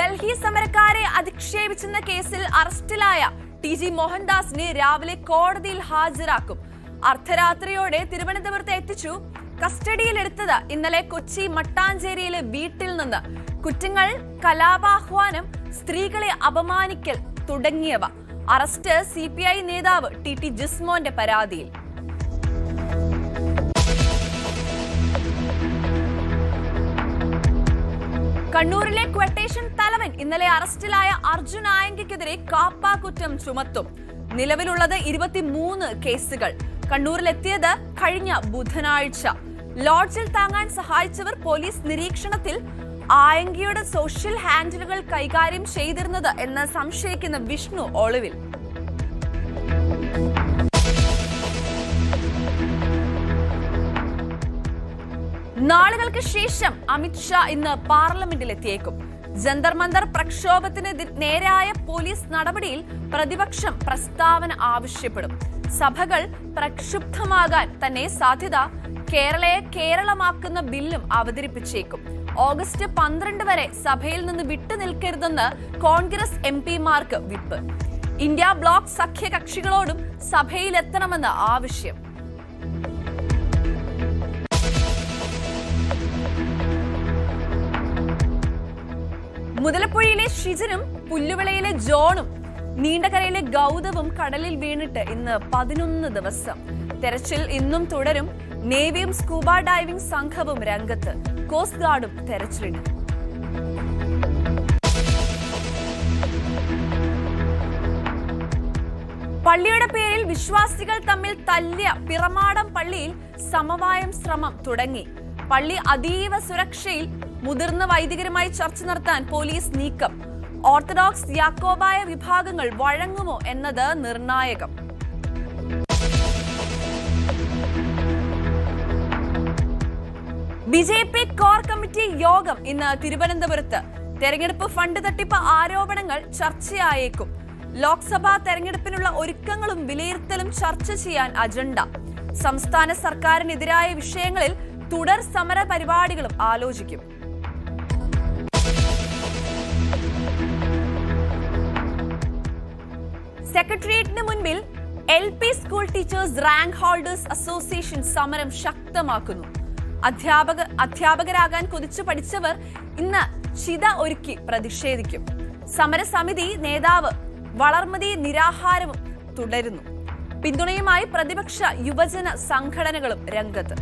ഡൽഹി സമരക്കാരെ അധിക്ഷേപിച്ചെന്ന കേസിൽ അറസ്റ്റിലായ ടി.ജി. മോഹൻദാസിനെ രാവിലെ കോടതിയിൽ ഹാജരാക്കും. അർദ്ധരാത്രിയോടെ തിരുവനന്തപുരത്ത് എത്തിച്ചു. കസ്റ്റഡിയിലെടുത്തത് ഇന്നലെ കൊച്ചി മട്ടാഞ്ചേരിയിലെ വീട്ടിൽ നിന്ന്. കുറ്റങ്ങൾ കലാപാഹ്വാനം, സ്ത്രീകളെ അപമാനിക്കൽ തുടങ്ങിയവ. അറസ്റ്റ് CPI നേതാവ് ടി ജിസ്മോന്റെ പരാതിയിൽ. കണ്ണൂരിലെ ക്വട്ടേഷൻ തലവൻ ഇന്നലെ അറസ്റ്റിലായ അർജുൻ ആയങ്കിക്കെതിരെ കാപ്പ കുറ്റം ചുമത്തും. നിലവിലുള്ളത് 23 കേസുകൾ. കണ്ണൂരിലെത്തിയത് കഴിഞ്ഞ ബുധനാഴ്ച. ലോഡ്ജിൽ താങ്ങാൻ സഹായിച്ചവർ പോലീസ് നിരീക്ഷണത്തിൽ ആയങ്കിയുടെ സോഷ്യൽ ഹാൻഡിലുകൾ കൈകാര്യം ചെയ്തിരുന്നത് എന്ന് സംശയിക്കുന്ന വിഷ്ണു ഒളിവിൽ. നാളുകൾക്ക് ശേഷം അമിത്ഷാ ഇന്ന് പാർലമെന്റിലെത്തിയേക്കും. ജന്തർ മന്തർ പ്രക്ഷോഭത്തിന് നേരായ പോലീസ് നടപടിയിൽ പ്രതിപക്ഷം പ്രസ്താവന ആവശ്യപ്പെടും. സഭകൾ പ്രക്ഷുബ്ധമാകാൻ തന്നെ സാധ്യത. കേരളയെ കേരളമാക്കുന്ന ബില്ലും അവതരിപ്പിച്ചേക്കും. ഓഗസ്റ്റ് 12 വരെ സഭയിൽ നിന്ന് വിട്ടുനിൽക്കരുതെന്ന് കോൺഗ്രസ് MP-മാർക്ക് വിപ്പ്. ഇന്ത്യ ബ്ലോക്ക് സഖ്യകക്ഷികളോടും സഭയിലെത്തണമെന്ന് ആവശ്യം. മുതലപ്പുഴയിലെ ഷിജനും പുല്ലുവിളയിലെ ജോണും നീണ്ടകരയിലെ ഗൗതവും കടലിൽ വീണിട്ട് ഇന്ന് 11 ദിവസം. തെരച്ചിൽ ഇന്നും തുടരും. നേവിയും സ്കൂബ ഡൈവിംഗ് സംഘവും രംഗത്ത്. കോസ്റ്റ് ഗാർഡും തെരച്ചിലിന്. പള്ളിയുടെ പേരിൽ വിശ്വാസികൾ തമ്മിൽ തല്ലിയ പിറമാടം പള്ളിയിൽ സമവായം ശ്രമം തുടങ്ങി. പള്ളി അതീവ സുരക്ഷയിൽ. മുതിർന്ന വൈദികരുമായി ചർച്ച നടത്താൻ പോലീസ് നീക്കം. ഓർത്തഡോക്സ് യാക്കോബായ വിഭാഗങ്ങൾ വഴങ്ങുമോ എന്നത് നിർണായകം. BJP കോർ കമ്മിറ്റി യോഗം ഇന്ന് തിരുവനന്തപുരത്ത്. തെരഞ്ഞെടുപ്പ് ഫണ്ട് തട്ടിപ്പ് ആരോപണങ്ങൾ ചർച്ചയായേക്കും. ലോക്സഭാ തെരഞ്ഞെടുപ്പിനുള്ള ഒരുക്കങ്ങളും വിലയിരുത്തലും ചർച്ച ചെയ്യാൻ അജണ്ട. സംസ്ഥാന സർക്കാരിനെതിരായ വിഷയങ്ങളിൽ തുടർ സമര പരിപാടികളും ആലോചിക്കും. സെക്രട്ടേറിയറ്റിന് മുൻപിൽ LP school teachers rank holders association സമരം ശക്തമാക്കുന്നു. അധ്യാപകരാകാൻ കൊതിച്ചു പഠിച്ചവർ ഇന്ന് ചിത ഒരുക്കി പ്രതിഷേധിക്കും. സമരസമിതി നേതാവ് വളർമതി നിരാഹാരവും തുടരുന്നു. പിന്തുണയുമായി പ്രതിപക്ഷ യുവജന സംഘടനകളും രംഗത്ത്.